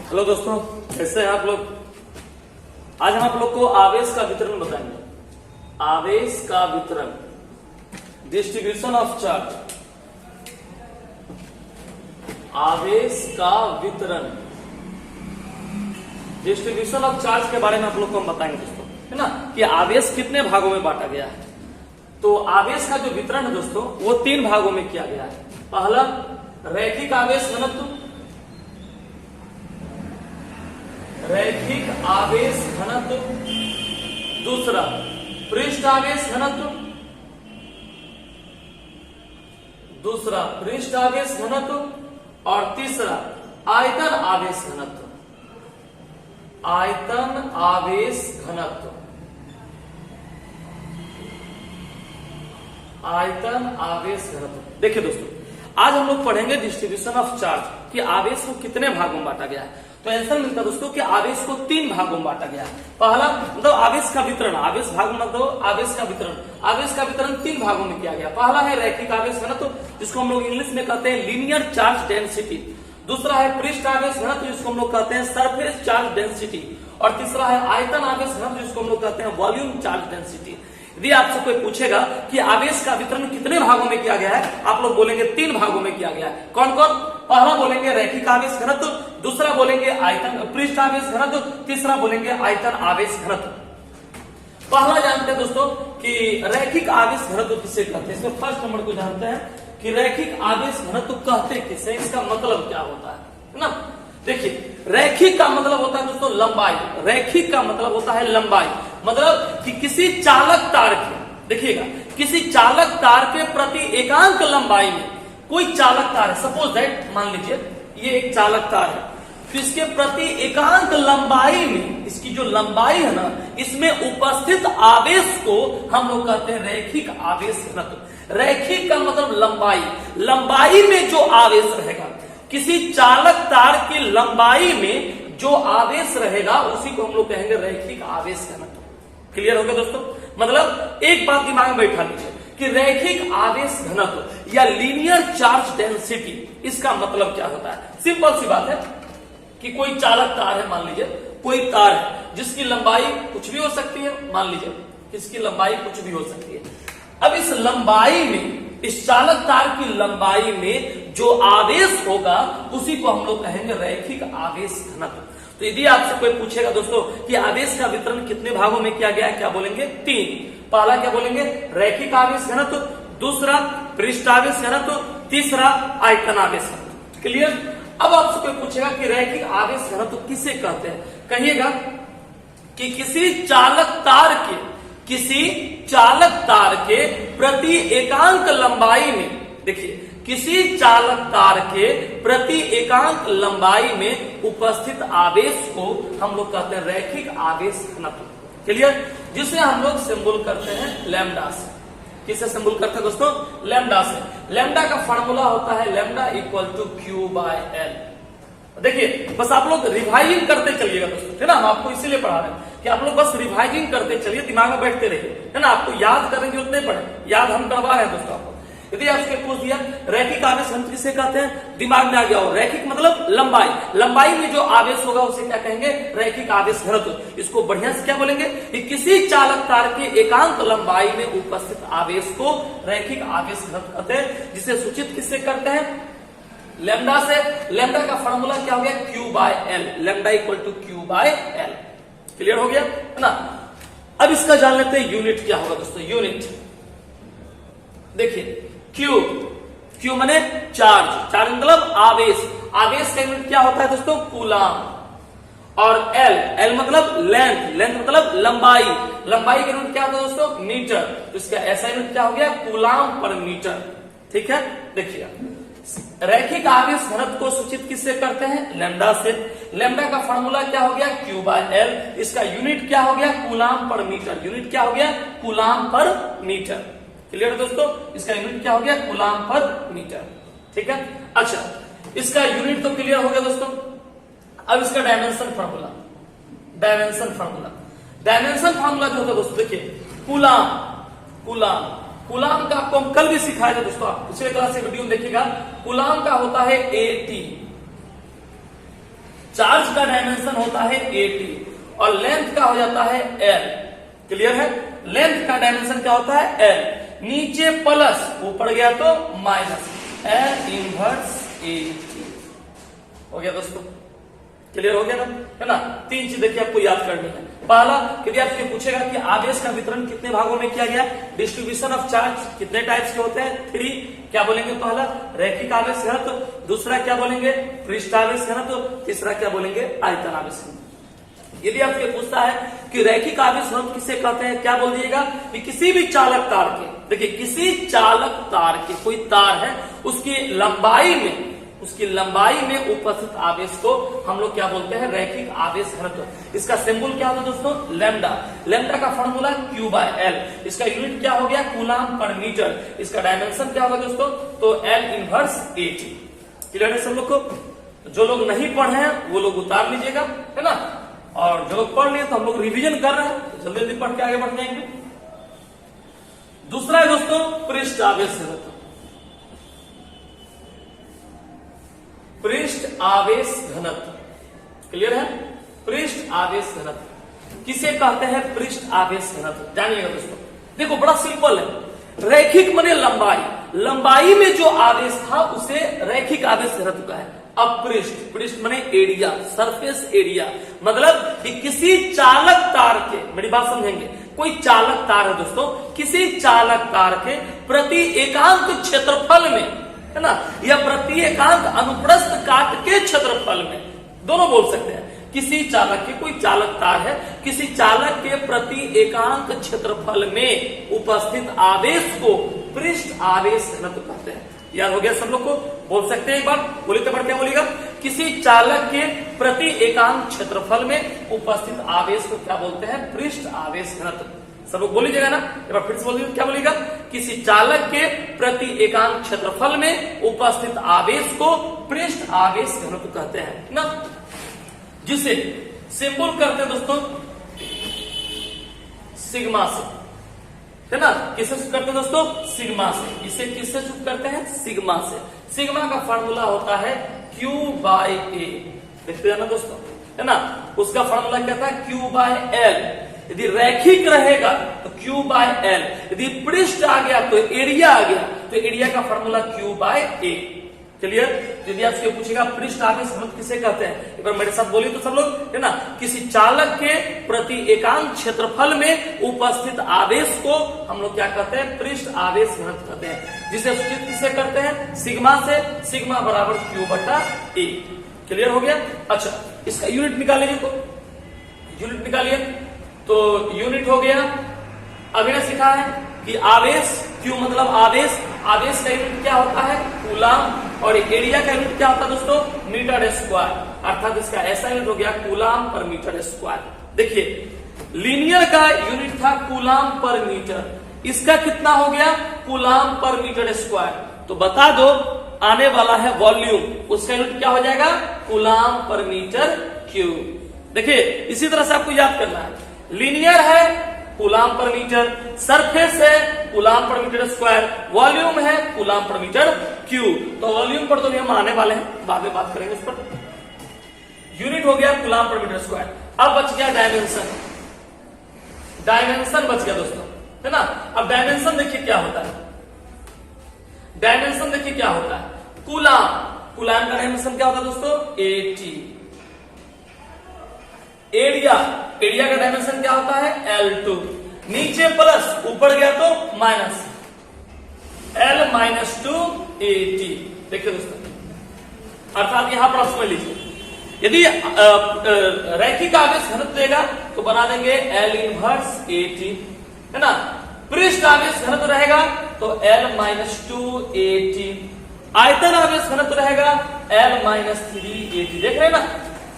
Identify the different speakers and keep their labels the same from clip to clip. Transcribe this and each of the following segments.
Speaker 1: Hello दोस्तों, कैसे हैं आप लोग। आज हम आप लोग को आवेश का वितरण बताएंगे। आवेश का वितरण, डिस्ट्रीब्यूशन ऑफ चार्ज। आवेश का वितरण, डिस्ट्रीब्यूशन ऑफ चार्ज के बारे में आप लोग को हम बताएंगे दोस्तों, है ना, कि आवेश कितने भागों में बांटा गया है। तो आवेश का जो वितरण है दोस्तों, वो 3 भागों में किया गया है। पहला रैखिक आवेश घनत्व, रैखिक आवेश घनत्व, दूसरा पृष्ठ आवेश घनत्व, दूसरा पृष्ठ आवेश घनत्व और तीसरा आयतन आवेश घनत्व। आयतन आवेश घनत्व, आयतन आवेश घनत्व। देखिए दोस्तों, आज हम लोग पढ़ेंगे डिस्ट्रीब्यूशन ऑफ चार्ज, कि आवेश को कितने भागों में बांटा गया है। तो आंसर मिलता है दोस्तों कि आवेश को 3 भागों में बांटा गया है। पहला मतलब आवेश का वितरण, आवेश भाग मतलब आवेश का वितरण। आवेश का वितरण 3 भागों में किया गया। पहला है रैखिक आवेश घनत्व, जिसको हम लोग इंग्लिश में कहते हैं लीनियर चार्ज डेंसिटी। दूसरा है पृष्ठ आवेश घनत्व, जिसको हम लोग कहते हैं सरफेस चार्ज डेंसिटी। और तीसरा है आयतन आवेश घनत्व, जिसको हम लोग कहते हैं वॉल्यूम चार्ज डेंसिटी। यदि आपसे कोई पूछेगा कि आवेश का वितरण कितने भागों में किया गया है, आप लोग बोलेंगे 3 भागों में किया गया है। कौन कौन? पहला बोलेंगे रैखिक आवेश घनत्व, दूसरा बोलेंगे आयतन पृष्ठ आवेश घनत्व, तीसरा बोलेंगे आयतन आवेश घनत्व। पहला जानते हैं दोस्तों कि रैखिक आवेश घनत्व किसे कहते हैं। इसमें फर्स्ट नंबर को जानते हैं कि रैखिक आवेश घनत्व कहते किसे, इसका मतलब क्या होता है ना। देखिए, रैखिक का मतलब होता है दोस्तों लंबाई। रैखिक का मतलब होता है लंबाई, मतलब कि किसी चालक तार के, देखिएगा, किसी चालक तार के प्रति एकांक लंबाई में, कोई चालक तार है, सपोज दैट, मान लीजिए ये एक चालक तार है, तो इसके प्रति एकांक लंबाई में, इसकी जो लंबाई है ना, इसमें उपस्थित आवेश को हम लोग कहते हैं रैखिक आवेश घनत्व। रैखिक का मतलब लंबाई, लंबाई में जो आवेश रहेगा, किसी चालक तार की लंबाई में जो आवेश रहेगा, उसी को हम लोग कहेंगे रैखिक आवेश घनत्व। क्लियर हो गया दोस्तों। मतलब एक बात दिमाग में बैठा लीजिए कि रैखिक आवेश घनत्व या लीनियर चार्ज डेंसिटी, इसका मतलब क्या होता है। सिंपल सी बात है कि कोई चालक तार है, मान लीजिए कोई तार है जिसकी लंबाई कुछ भी हो सकती है, मान लीजिए इसकी लंबाई कुछ भी हो सकती है। अब इस लंबाई में, इस चालक तार की लंबाई में जो आवेश होगा, उसी को हम लोग कहेंगे रैखिक आवेश घनत्व। तो यदि आपसे कोई पूछेगा दोस्तों कि आवेश का वितरण कितने भागों में किया गया है, क्या बोलेंगे? 3। पहला क्या बोलेंगे? रैखिक आवेश घनत्व, दूसरा पृष्ठ आवेश घनत्व, तीसरा आयतन आवेश घनत्व। क्लियर। अब आपसे कोई पूछेगा कि रैखिक आवेश घनत्व किसे कहते हैं, कहिएगा कि किसी चालक तार के प्रति एकांक लंबाई में, देखिए, किसी चालक तार के प्रति एकांक लंबाई में उपस्थित आवेश को हम लोग कहते हैं रैखिक आवेश घनत्व। क्लियर। जिसे हम लोग सिंबल करते हैं लैम्डा से। किससे सिंबल करते हैं दोस्तों? लैम्डा से। लैम्डा का फार्मूला होता है lambda equal to Q by L. देखिए, बस आप लोग रिवाइजिंग करते चलिएगा दोस्तों, है ना। हम आपको इसीलिए पढ़ा रहे हैं कि आप लोग बस रिवाइजिंग करते चलिए, दिमाग में बैठते रहिए, है ना। आपको याद करने की उतने पड़े, याद हम करवा रहे हैं दोस्तों आपको। यदि आपसे पूछ दिया रैखिक आवेश घनत्व किसे कहते हैं, दिमाग में आ गया हो, रैखिक मतलब लंबाई, लंबाई में जो आवेश होगा उसे क्या कहेंगे? रैखिक आवेश घनत्व। इसको बढ़िया से क्या बोलेंगे कि किसी चालक तार के एकांक लंबाई में उपस्थित आवेश को रैखिक आवेश घनत्व कहते हैं, जिसे सूचित किससे करते हैं? लैम्डा से। लैम्डा का फार्मूला क्या हो गया? Q by L. Lambda equal to Q by L. Clear हो गया, है ना। अब इसका जान लेते हैं यूनिट क्या होगा दोस्तों। यूनिट देखिए, क्यू माने चार्ज, चार्ज मतलब आवेश। आवेश का यूनिट क्या होता है दोस्तों? कूलाम। और एल मतलब लेंथ, लेंथ मतलब लंबाई, लंबाई का यूनिट क्या होता है दोस्तों? मीटर। तो इसका ऐसा यूनिट क्या हो गया? कूलाम पर मीटर। ठीक है। देखिए, रैखिक आवेश घनत्व को सूचित किससे करते हैं? लैम्डा से। लैम्डा का फार्मूला क्या हो गया? Q by L. इसका यूनिट क्या हो गया? कूलाम पर मीटर। यूनिट क्या हो गया? कूलाम पर मीटर। क्लियर है दोस्तों। इसका यूनिट क्या हो गया? कूलाम पर मीटर। ठीक है। अच्छा, इसका यूनिट तो क्लियर हो गया दोस्तों। अब इसका dimension formula, dimension formula, dimension formula जो होता है दोस्तों, देखिए, कूलाम, कूलाम, कूलाम का आपको हम कल भी सिखाया था दोस्तों, आप पिछले क्लास से वीडियो देखिएगा। कूलाम का होता है AT। चार्ज का डायमेंशन होता है 80 और लेंथ का हो जाता है L। क्लियर है? लेंथ का डायमेंशन क्या होता है? L। नीचे प्लस, ऊपर गया तो माइनस, L इनवर्स 80। हो गया दोस्तों? क्लियर हो गया ना? है ना? तीन चीज देखिए आपको याद करनी है। पहला, यदि आपसे पूछेगा कि आवेश का वितरण कितने भागों में किया गया, डिस्ट्रीब्यूशन ऑफ चार्ज कितने टाइप्स के होते हैं? 3। क्या बोलेंगे? पहला रैखिक आवेश घनत्व, दूसरा क्या बोलेंगे? पृष्ठ आवेश घनत्व, तीसरा क्या बोलेंगे? आयतन आवेश घनत्व। यदि आपसे पूछता है कि रैखिक आवेश घनत्व किसे कहते हैं, क्या बोल दिएगा? कि किसी भी चालक तार के, देखिए किसी चालक तार के, कोई तार है उसकी लंबाई में उपस्थित आवेश को हम लोग क्या बोलते हैं? रैखिक आवेश घनत्व। इसका सिंबल क्या होता है दोस्तों? लैम्डा। लैम्डा का फॉर्मूला Q/L। इसका यूनिट क्या हो गया? कूलाम पर मीटर। इसका डायमेंशन क्या होगा दोस्तों? तो L इनवर्स 80। क्लियर है सब लोग को? जो लोग नहीं पढ़े हैं वो लोग उतार लीजिएगा, है ना? और जो लोग पढ़ लिए तो हम लोग रिविजन कर रहे हैं, तो जल्दी जल्दी पढ़ के आगे बढ़ जाएंगे। दूसरा है दोस्तों पृष्ठ आवेश घनत्व। पृष्ठ आवेश घनत्व क्लियर है? पृष्ठ आवेश घनत्व किसे कहते हैं? पृष्ठ आवेश घनत्व जानिएगा दोस्तों। देखो बड़ा सिंपल है, रैखिक माने लंबाई में जो आवेश था उसे रैखिक आवेश घनत्व का है। अब पृष्ठ माने एरिया, सरफेस एरिया, मतलब कि किसी चालक तार के, मेरी बात समझेंगे, कोई चालक तार है दोस्तों, किसी चालक तार के प्रति एकांक क्षेत्रफल में, है ना, या प्रति एकांक अनुप्रस्थ काट के क्षेत्रफल में, दोनों बोल सकते हैं। किसी चालक के, कोई चालक तार है, किसी चालक के प्रति एकांक क्षेत्रफल में उपस्थित आवेश को पृष्ठ आवेश घनत्व कहते हैं। याद हो गया सब लोग को? बोल सकते हैं एक बार, बोलिए तो बढ़ते बोलिएगा। किसी चालक के प्रति एकांक क्षेत्रफल में उपस्थित आवेश को क्या बोलते हैं? पृष्ठ आवेश घनत्व। सब लोग बोलिएगा ना? एक बार फिर से बोलिए, क्या बोलिएगा? किसी चालक के प्रति एकांक क्षेत्रफल में उपस्थित आवेश को पृष्ठ आवेश घनत्व कहते हैं ना, जिसे सिंबल करते हैं दोस्तों सिग्मा से, है ना? किससे शुरू करते हैं दोस्तों? सिग्मा से। इसे किससे शुरू करते हैं? सिग्मा से। सिग्मा का फॉर्मूला होता है Q/A। देखते हैं ना दोस्तों, है ना? उसका फॉर्मूला क्या था? Q/L। यदि रैखिक रहेगा तो Q/L, यदि पृष्ठ आ गया तो एरिया आ गया, तो एरिया का फॉर्मूला Q/A। क्लियर? यदि आपसे पूछेगा पृष्ठ आवेश घनत्व किसे कहते हैं, एक बार मेरे साथ बोलिए तो सब लोग, है ना? किसी चालक के प्रति एकांक क्षेत्रफल में उपस्थित आवेश को हम लोग क्या कहते हैं? पृष्ठ आवेश घनत्व कहते हैं, जिसे सूचित किससे करते हैं? सिग्मा से। सिग्मा बराबर Q/A। क्लियर हो गया? अच्छा, इसका यूनिट निकालिए, तो यूनिट निकालिए। तो यूनिट हो गया, अभी ने सीखा है कि आवेश, Q मतलब आवेश, आवेश का यूनिट क्या होता है? कूलाम, और एरिया का यूनिट क्या होता है दोस्तों? मीटर स्क्वायर, अर्थात इसका ऐसा यूनिट हो गया कूलाम पर मीटर स्क्वायर। देखिए लीनियर का यूनिट था कूलाम पर मीटर, इसका कितना हो गया? कूलाम पर मीटर स्क्वायर। तो बता दो आने वाला है वॉल्यूम, उसका यूनिट क्या हो जाएगा? कूलाम पर मीटर क्यूब। देखिए इसी तरह से आपको याद करना है, लीनियर है कूलाम पर मीटर, सरफेस है कूलाम पर मीटर स्क्वायर, वॉल्यूम है कूलाम पर मीटर क्यूब। तो वॉल्यूम पर तो हम आने वाले हैं, बाद में बात करेंगे उस पर। यूनिट हो गया कूलाम पर मीटर स्क्वायर। अब बच गया डायमेंशन, डायमेंशन बच गया दोस्तों, है ना? अब डायमेंशन देखिए क्या होता है, डायमेंशन देखिए क्या होता है? कूलाम, कूलाम का डायमेंशन क्या होता है दोस्तों? 80। एरिया, एरिया का डायमेंशन क्या होता है? L2। नीचे प्लस, ऊपर गया तो माइनस, L-2 80। देखिए दोस्तों, अर्थात यहां पर समझ लीजिए, यदि रैखिक आवेश घनत्व देगा तो बना देंगे L इनवर्स 80, है ना? पृष्ठ आवेश घनत्व रहेगा तो L-2 80, आयतन आवेश घनत्व रहेगा L-3 80। देख रहे हैं ना?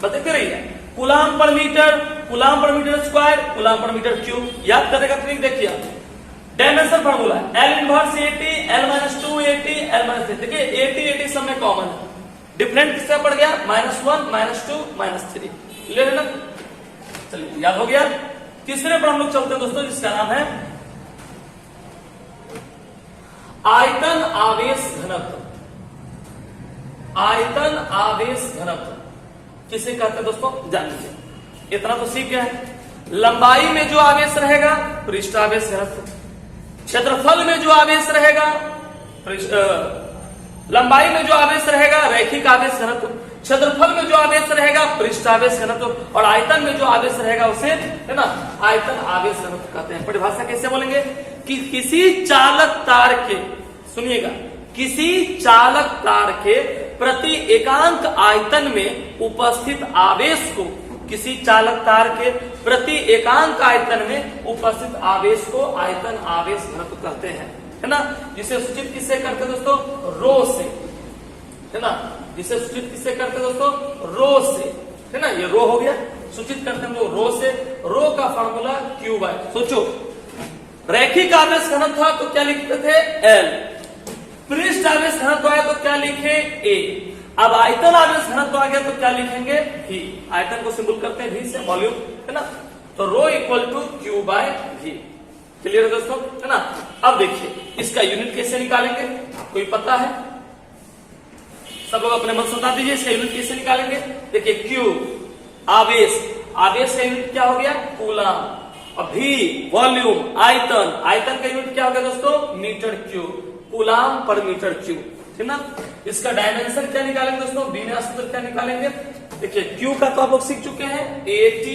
Speaker 1: बताते रहिए, कूलाम पर मीटर स्क्वायर, कूलाम पर मीटर क्यूब। याद करेगा ट्रिक देखिए, dimension formula L inverse 80, L-2 80, L-3। देखिए 80 सब में कॉमन है, डिफरेंट किससे पड़ गया? -1, -2, -3। क्लियर है ना? चलिए याद हो गया। तीसरे पर हम लोग चलते हैं दोस्तों, जिसका नाम है आयतन आवेश घनत्व। आयतन आवेश घनत्व किसे कहते हैं दोस्तों, जान लीजिए। इतना तो सीख गया है। लंबाई में जो आवेश रहेगा पृष्ठ आवेश घनत्व, क्षेत्रफल में जो आवेश रहेगा लंबाई में जो आवेश रहेगा रैखिक आवेश घनत्व, क्षेत्रफल में जो आवेश रहेगा पृष्ठ आवेश घनत्व, और आयतन में जो आवेश रहेगा उसे, है ना, आयतन आवेश घनत्व कहते हैं। परिभाषा कैसे बोलेंगे कि किसी चालक तार के, सुनिएगा, किसी चालक तार के प्रति एकांक आयतन में उपस्थित आवेश को, किसी चालक तार के प्रति एकांक आयतन में उपस्थित आवेश को आयतन आवेश घनत्व कहते हैं, है ना। जिसे सूचित किससे करते हैं दोस्तों, रो से, है ना। जिसे सूचित किससे करते हैं दोस्तों, रो से, है ना। ये रो हो गया, सूचित करते हैं हम लोग रो से। रो का फॉर्मूला क्यू बाय, सोचो, रैखिक आवेश घनत्व था तो क्या लिखते थे, एल। पृष्ठ आवेश घनत्व आया तो क्या लिखे, ए। अब आयतन आवेश घनत्व आ गया तो क्या लिखेंगे, भी। आयतन को सिंबल करते हैं भी से, वॉल्यूम, है ना। तो rho equal to Q bye भी। क्लियर है दोस्तों, है ना। अब देखिए इसका यूनिट कैसे निकालेंगे, कोई पता है, सब लोग अपने मन से बता दीजिए इसका यूनिट कैसे निकालेंगे। देखिए क्यू आवेश, आवेश का यूनिट क्या हो गया, कूलम। और भी वॉल्यूम, आयतन, आयतन का यूनिट क्या हो गया दोस्तों, metre cube, coulomb per metre cube, है ना। इसका डायमेंशन क्या निकालेंगे दोस्तों, बीना सूत्र क्या निकालेंगे। देखिए क्यू का तो आप लोग सीख चुके हैं, AT,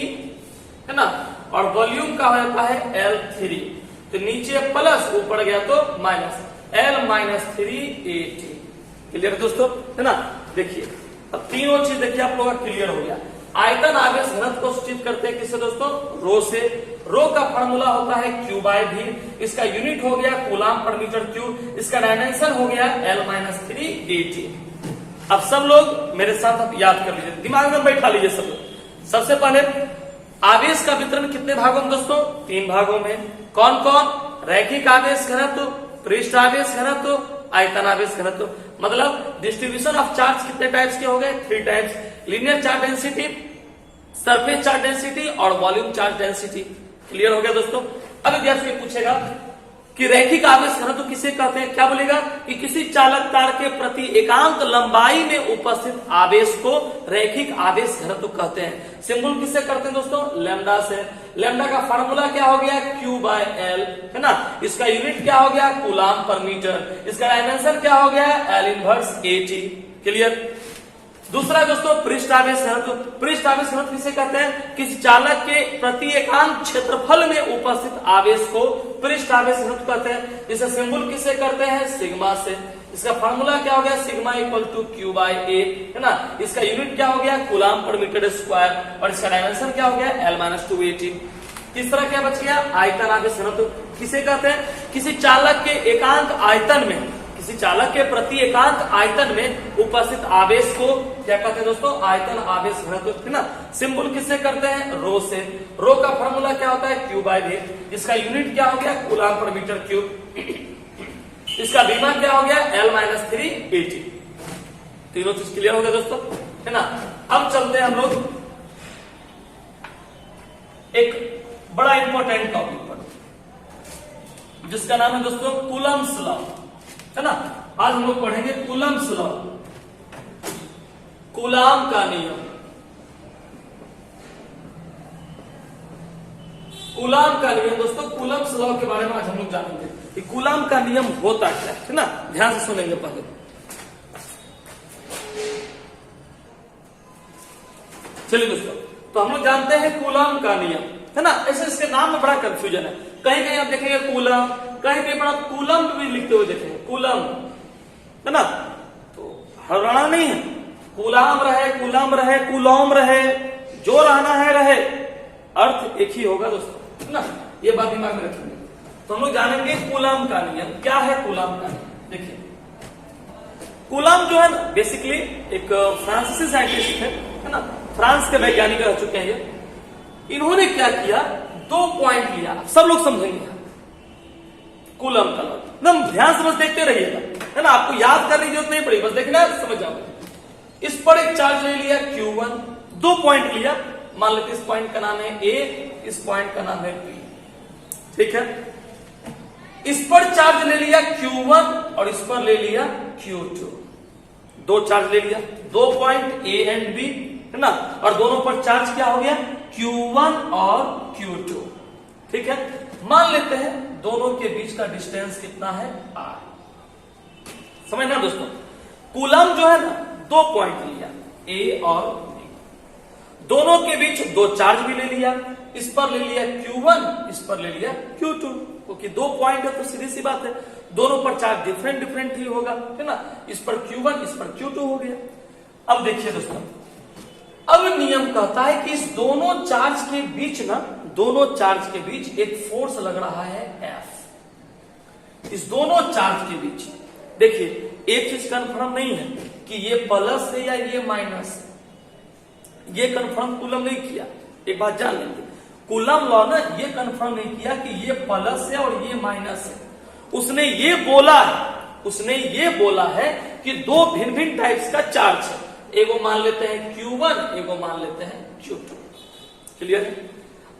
Speaker 1: है ना, और वॉल्यूम का होता है L3, तो नीचे प्लस, ऊपर गया तो माइनस, L-3AT। क्लियर दोस्तों, है ना। देखिए अब तीनों चीज देखिए आप लोगों का क्लियर हो गया। आयतन आवेश घनत्व को सूचित करते हैं किससे दोस्तों, रो से। रो का फॉर्मूला होता है क्यू बाय भी, इसका यूनिट हो गया कूलम पर मीटर क्यूब, इसका डायमेंशन हो गया L-3AT। अब सब लोग मेरे साथ आप याद कर लीजिए, दिमाग में बैठा लीजिए सब लोग। सबसे पहले आवेश का वितरण कितने भागों में दोस्तों, 3 भागों में। कौन कौन, रैखिक आवेश घनत्व, पृष्ठ आवेश घनत्व, आयतन आवेश घनत्व। मतलब डिस्ट्रीब्यूशन ऑफ चार्ज कितने टाइप्स के हो गए, 3 types, linear charge density, surface charge density और वॉल्यूम चार्ज डेंसिटी। क्लियर हो गया दोस्तों। अब विद्यार्थी पूछेगा कि रैखिक आवेश घनत्व किसे कहते हैं, क्या बोलेगा कि किसी चालक तार के प्रति एकांक लंबाई में उपस्थित आवेश को रैखिक आवेश घनत्व कहते हैं। सिंबल किससे करते हैं दोस्तों, लैम्डा से। लैम्डा का फार्मूला क्या हो गया, क्यू बाय एल, है ना। इसका यूनिट क्या हो गया, कूलम पर मीटर, इसका डायमेंशन क्या हो गया, L-1AT। क्लियर। दूसरा दोस्तों पृष्ठ आवेश घनत्व। पृष्ठ आवेश घनत्व किसे कहते हैं, किसी चालक के प्रति एकांक क्षेत्रफल में उपस्थित आवेश को पृष्ठ आवेश घनत्व कहते हैं। इसे सिंबल किसे करते हैं, सिग्मा से। इसका फार्मूला क्या हो गया, sigma equal to Q by A, है ना। इसका यूनिट क्या हो गया, कूलम पर मीटर स्क्वायर, और इसका डायमेंशन क्या हो गया, L-2AT। तीसरा क्या बच गया, आयतन आवेश घनत्व किसे कहते हैं, किसी चालक के एकांक आयतन में, किसी चालक के प्रति एकांक आयतन में उपस्थित आवेश को क्या कहते हैं दोस्तों, आयतन आवेश घनत्व, है ना। सिंबल किससे करते हैं, रो से। रो का फॉर्मूला क्या होता है, क्यू बाय भी। इसका यूनिट क्या हो गया, कूलम पर मीटर क्यूब। इसका बीमा क्या हो गया, L-3AT। तीनों चीज क्लियर हो गया दोस्तों, है ना। अब चलते हैं हम लोग एक बड़ा इंपॉर्टेंट टॉपिक पर, जिसका नाम है दोस्तों कूलम्स लॉ, है ना। आज हम लोग पढ़ेंगे कूलम्स लॉ, कूलम का नियम। कूलम का नियम दोस्तों, कूलम्स लॉ के बारे में आज हम लोग जानेंगे कि कूलम का नियम होता क्या है ना। ध्यान से सुनेंगे पहले। चलिए दोस्तों, तो हम लोग जानते हैं कूलम का नियम, है ना। ऐसे इसके नाम में बड़ा कंफ्यूजन है, कहीं कहीं आप देखेंगे कूलम, कहीं कहीं पर आप कूलम भी लिखते हुए देखेंगे, कूलम, है ना। तो हराना नहीं है, कूलम रहे, कूलम रहे, कूलम रहे, जो रहना है रहे, अर्थ एक ही होगा दोस्तों, है ना। ये बात दिमाग में रखेंगे। तो हम लोग जानेंगे कूलम का नियम क्या है। कूलम का नियम देखिए, कूलम जो है ना बेसिकली एक फ्रांसीसी साइंटिस्ट है ना, फ्रांस के वैज्ञानिक रह चुके हैं ये। इन्होंने क्या किया, 2 पॉइंट लिया, सब लोग समझेंगे कूलम का लॉ, एकदम ध्यान से बस देखते रहिएगा, है ना। आपको याद करने की जरूरत नहीं पड़ी, बस देखना समझ जाओगे। इस पर एक चार्ज ले लिया Q1, 2 पॉइंट लिया, मान लेते इस पॉइंट का नाम है A, इस पॉइंट का नाम है B, ठीक है। इस पर चार्ज ले लिया Q1 और इस पर ले लिया Q2, 2 चार्ज ले लिया, 2 पॉइंट A एंड B, है ना, और दोनों पर चार्ज क्या हो गया, Q1 और Q2। ठीक है, मान लेते हैं दोनों के बीच का डिस्टेंस कितना है, R। समझना दोस्तों, कूलम जो है ना, दो पॉइंट लिया A और B, दोनों के बीच दो चार्ज भी ले लिया, इस पर ले लिया Q1, इस पर ले लिया Q2, क्योंकि दो पॉइंट है तो सीधी सी बात है दोनों पर चार्ज डिफरेंट डिफरेंट ही होगा, है ना, इस पर Q1, इस पर Q2 हो गया। अब देखिए दोस्तों, अब नियम कहता है कि इस दोनों चार्ज के बीच ना, दोनों चार्ज के बीच एक फोर्स लग रहा है F। इस दोनों चार्ज के बीच देखिए एक चीज कंफर्म नहीं है कि ये प्लस है या ये माइनस है, ये कंफर्म कूलम नहीं किया। एक बात जान लेंगे, कूलम लॉ ने ये कंफर्म नहीं किया कि ये प्लस है और ये माइनस है। उसने ये बोला है कि दो भिन्न भिन्न टाइप्स का चार्ज है, एगो मान लेते हैं Q1, एगो मान लेते हैं Q2। क्लियर है?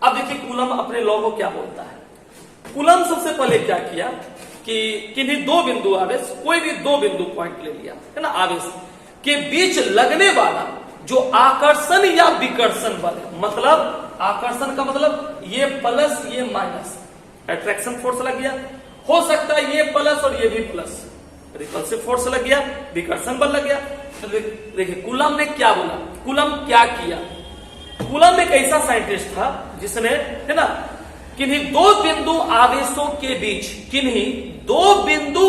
Speaker 1: अब देखिए कूलम अपने लॉ को क्या बोलता है। कूलम सबसे पहले क्या किया कि किन्हीं दो बिंदु आवेश, कोई भी दो बिंदु पॉइंट ले लिया, है ना, आवेश के बीच लगने वाला जो आकर्षण या विकर्षण बल है, मतलब आकर्षण का मतलब ये प्लस ये माइनस, अट्रैक्शन फोर्स लग गया, हो सकता है ये प्लस और ये भी प्लस, रिपल्सिव फोर्स लग गया, विकर्षण बल लग गया। तो देखिए कूलम ने क्या बोला, कूलम क्या किया, कूलम एक ऐसा साइंटिस्ट था जिसने, है ना, किन्हीं दो बिंदु आवेशों के बीच, किन्हीं दो बिंदु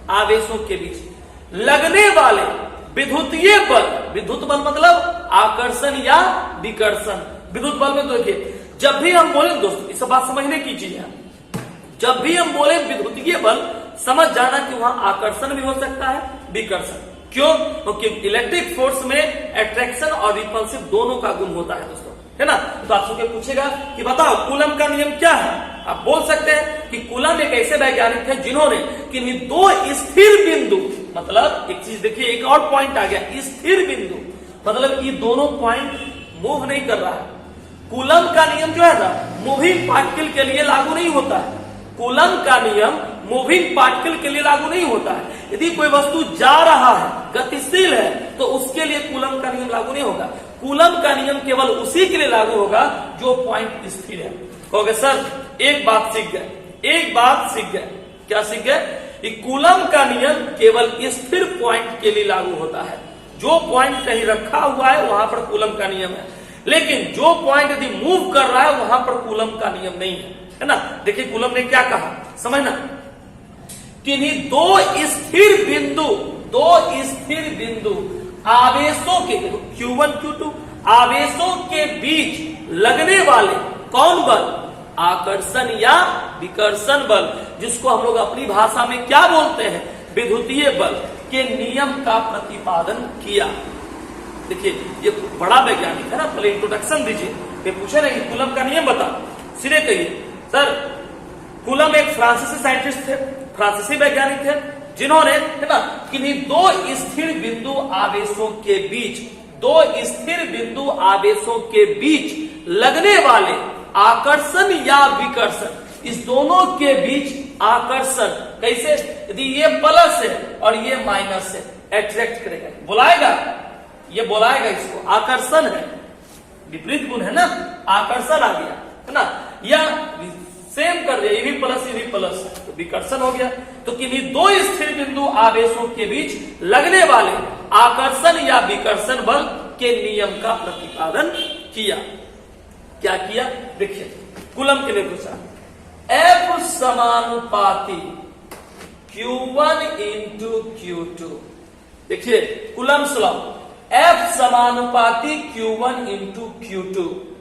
Speaker 1: आवेशों के बीच लगने वाले विद्युतीय बल, विद्युत बल मतलब आकर्षण या विकर्षण। विद्युत बल में तो देखिए जब भी हम बोले दोस्तों, इस बात समझने की चीज है, जब भी हम बोले विद्युतीय बल, समझ जाना कि वहां आकर्षण भी हो सकता है, विकर्षण। क्यों? क्योंकि इलेक्ट्रिक फोर्स में अट्रैक्शन और रिपल्सिव दोनों का गुण होता है दोस्तों, है ना। तो आपसे पूछेगा कि बताओ कूलम का नियम क्या है, आप बोल सकते हैं कि कूलम एक ऐसे वैज्ञानिक थे जिन्होंने किन्हीं दो स्थिर बिंदु, मतलब एक चीज देखिए, एक और पॉइंट आ गया, स्थिर बिंदु मतलब ये दोनों पॉइंट मूव नहीं कर रहा है। कूलम का नियम जो है ना, मूविंग पार्टिकल के लिए लागू नहीं होता है। कूलम का नियम मूविंग पार्टिकल के लिए लागू नहीं होता है। यदि कोई वस्तु जा रहा है, गतिशील है, तो उसके लिए कूलम का नियम लागू नहीं होगा। कूलम का नियम केवल उसी के लिए लागू होगा जो पॉइंट स्थिर है। कहोगे सर एक बात सीख गए, क्या सीख गए? कि कूलम का नियम केवल स्थिर पॉइंट के लिए लागू होता है। जो पॉइंट कहीं रखा हुआ है वहां पर कूलम का नियम है, लेकिन जो पॉइंट यदि मूव कर रहा है वहां पर कूलम का नियम नहीं है ना। देखिए कूलम ने क्या कहा, समझना, किन्हीं दो स्थिर बिंदु आवेशों के, Q1 Q2 आवेशों के बीच लगने वाले कौन बल, आकर्षण या विकर्षण बल, जिसको हम लोग अपनी भाषा में क्या बोलते हैं, विद्युतीय बल के नियम का प्रतिपादन किया। देखिए ये बड़ा वैज्ञानिक है ना, पहले इंट्रोडक्शन दीजिए। वे पूछे ना कि कूलम का नियम बता, सीधे कहिए सर कूलम एक फ्रांसीसी साइंटिस्ट थे, फ्रांसीसी वैज्ञानिक थे, जिन्होंने, है ना, किन्हीं दो स्थिर बिंदु आवेशों के बीच लगने वाले आकर्षण या विकर्षण, इस दोनों के बीच आकर्षण, कैसे, यदि ये प्लस है और ये माइनस है, अट्रैक्ट करेगा, बुलाएगा, ये बुलाएगा, इसको आकर्षण है, विपरीत गुण है ना, आकर्षण आ गया, है ना, या सेम कर दिया, ये भी प्लस, तो विकर्षण हो गया। तो किन्हीं दो स्थिर बिंदु आवेशों के बीच लगने वाले आकर्षण या विकर्षण बल के नियम का प्रतिपादन किया। क्या किया? देखिए कूलम के लिए पूछा, F समानुपाती Q1 into Q2। देखिए कूलम्स लॉ, F समानुपाती Q1 into Q2,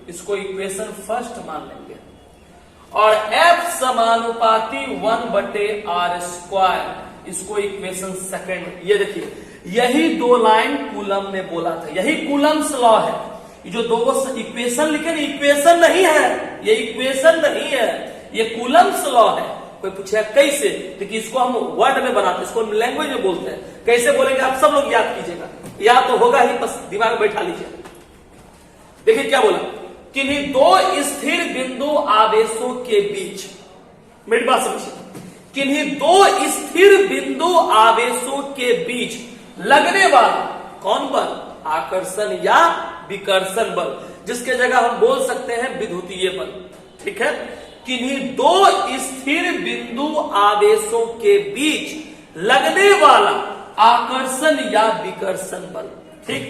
Speaker 1: इसको इक्वेशन फर्स्ट मान लेंगे, और F समानुपाती 1/r², इसको इक्वेशन सेकंड। ये देखिए यही दो लाइन कूलम ने बोला था, यही कूलम्स लॉ है। ये जो दो इक्वेशन लिखे ना, इक्वेशन नहीं है, ये इक्वेशन नहीं है, ये कूलम्स लॉ है। कोई पूछेगा कैसे, देखिए इसको हम वर्ड में बनाते हैं, इसको लैंग्वेज में बोलते हैं, कैसे बोलेंगे आप सब लोग याद कीजिएगा, याद तो होगा ही, बस दिमाग में बैठा लीजिए। देखिए क्या बोला, किन्हीं दो स्थिर बिंदु आवेशों के बीच, मेरी बात समझिए, किन्हीं दो स्थिर बिंदु आवेशों के बीच लगने वाला कौन बल, आकर्षण या विकर्षण बल, जिसके जगह हम बोल सकते हैं विद्युतीय बल। ठीक है, किन्हीं दो स्थिर बिंदु आवेशों के बीच लगने वाला आकर्षण या विकर्षण बल। ठीक,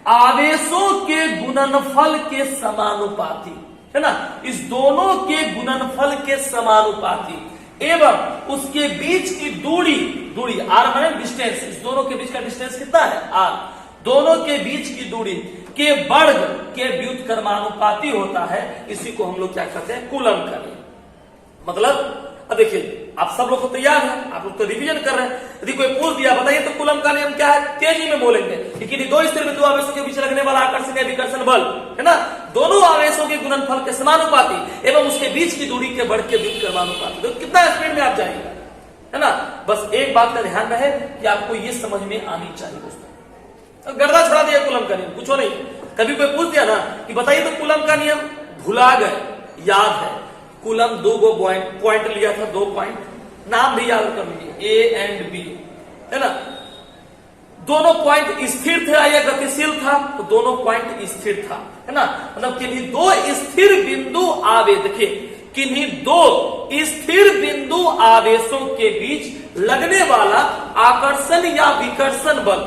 Speaker 1: आवेशों के गुणनफल के समानुपाती है ना, इस दोनों के गुणनफल के समानुपाती एवं उसके बीच की दूरी आर माने डिस्टेंस, इस दोनों के बीच का डिस्टेंस कितना है आर, दोनों के बीच की दूरी के वर्ग के व्युत्क्रमानुपाती होता है। इसी को हम लोग क्या कहते हैं, कूलम का नियम। मतलब अब देखिए आप सब लोग तो तैयार हैं, आप लोग तो रिवीजन कर रहे हैं। यदि कोई पूछ दिया बताइए तो कूलम का नियम क्या है, तेजी में बोलेंगे। लेकिन दो स्थिर बिंदु आवेशों के बीच लगने वाला आकर्षण या विकर्षण बल है ना, दोनों आवेशों के गुणनफल के समानुपाती एवं उसके बीच की दूरी के वर्ग के व्युत्क्रमानुपाती। तो कितना स्पीड में आप जाएंगे है ना। बस एक बात का ध्यान रहे कि आपको ये समझ में आनी चाहिए दोस्तों। गर्दा छुड़ा दिया कूलम का नियम, कुछ नहीं। कभी कोई पूछ दिया ना कि बताइए तो कूलम का नियम, भुला गए, याद है कूलम दो पॉइंट लिया था, 2 पॉइंट, नाम भी याद कर लीजिए ए एंड बी है ना। दोनों पॉइंट स्थिर थे या गतिशील था, तो दोनों पॉइंट स्थिर था है ना। मतलब किन्हीं दो स्थिर बिंदु आवेश, देखिए किन्हीं दो स्थिर बिंदु आवेशों के बीच लगने वाला आकर्षण या विकर्षण बल,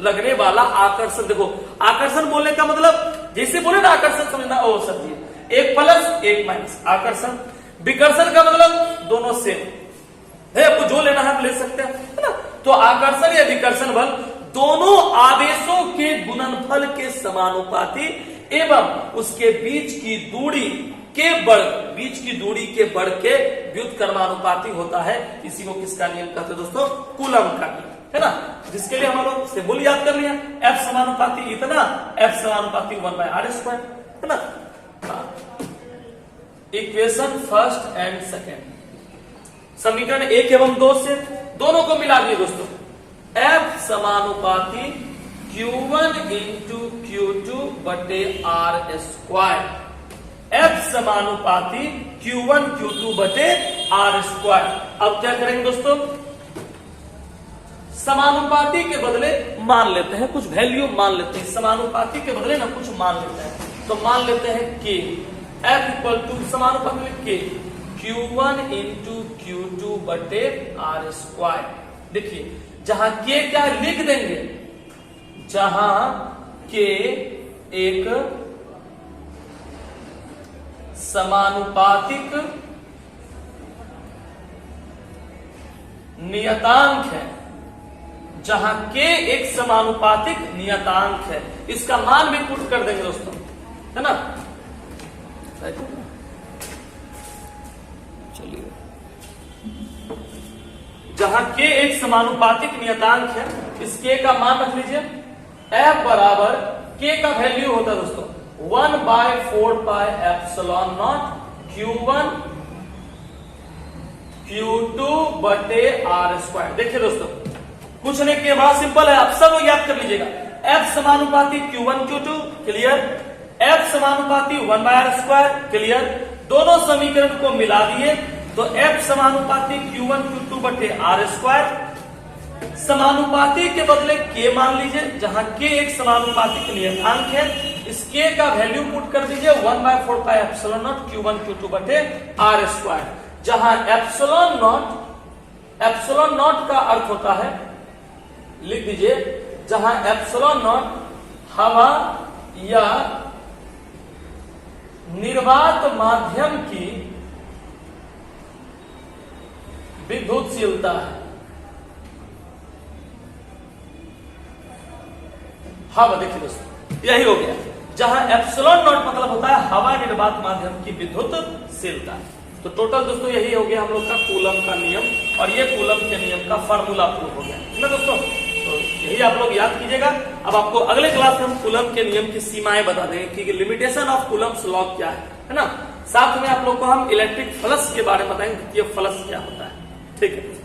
Speaker 1: लगने वाला आकर्षण, देखो आकर्षण बोलने का मतलब जैसे बोले ना आकर्षण समझना, ओ सर जी एक प्लस एक माइनस आकर्षण। विकर्षण का मतलब दोनों सेम है, आपको जो लेना है आप ले सकते हैं है ना। तो आकर्षण या विकर्षण बल दोनों आवेशों के गुणनफल के समानुपाती एवं उसके बीच की दूरी के वर्ग, बीच की दूरी के वर्ग के व्युत्क्रमानुपाती होता है। इसी को किसका नियम कहते हैं दोस्तों, कूलम का नियम है ना। जिसके लिए हम लोग सिंबल याद कर लिया, F समानुपाती इतना, F समानुपाती 1/r² है ना। इक्वेशन फर्स्ट एंड सेकेंड, समीकरण 1 एवं 2 से दोनों को मिला दिए दोस्तों। F समानुपाती Q1 इंटू Q2 बटे r², F समानुपाती Q1 Q2 बटे r²। अब क्या करेंगे दोस्तों, समानुपाती के बदले मान लेते हैं, कुछ वैल्यू मान लेते हैं, समानुपाती के बदले ना कुछ मान लेते हैं। तो मान लेते हैं K, F इक्वल टू समानुपाती में K, Q1 इंटू Q2 बटे r²। देखिए जहां K क्या लिख देंगे, जहां K एक समानुपातिक नियतांक है, जहां K एक समानुपातिक नियतांक है, इसका मान भी पुट कर देंगे दोस्तों है ना। चलिए जहां K एक समानुपातिक नियतांक है, इस K का मान रख लीजिए। F बराबर K का वैल्यू होता है दोस्तों 1/4πε0 Q1 Q2 बटे r²। देखिए दोस्तों कुछ नहीं किया, बड़ा सिंपल है, आप सब लोग याद कर लीजिएगा। F समानुपाती Q1 Q2 क्लियर, F समानुपाती 1/r², क्लियर। दोनों समीकरण को मिला दिए तो F समानुपाती Q1 Q2 बटे r²। समानुपाती के बदले K मान लीजिए, जहां K एक समानुपातिक नियतांक है, इस K का वैल्यू पुट कर दीजिए 1/4πε0 Q1 Q2 बटे r²। जहां एप्सिलॉन नॉट का अर्थ होता है, लिख दीजिए, जहां एप्सिलॉन नॉट हवा या निर्वात माध्यम की विद्युतशीलता है। हवा, देखिए दोस्तों यही हो गया, जहां एप्सिलॉन नॉट मतलब होता है हवा निर्वात माध्यम की विद्युतशीलता। तो टोटल दोस्तों यही हो गया हम लोग का कूलम का नियम, और ये कूलम के नियम का फार्मूला प्रूफ हो गया है ना दोस्तों। तो यही आप लोग याद कीजिएगा। अब आपको अगले क्लास में हम कूलम के नियम की सीमाएं बता देंगे कि लिमिटेशन ऑफ कूलम्स लॉ क्या है ना। साथ में आप लोग को हम इलेक्ट्रिक फ्लक्स के बारे में बताएंगे कि ये फ्लक्स क्या होता है। ठीक है।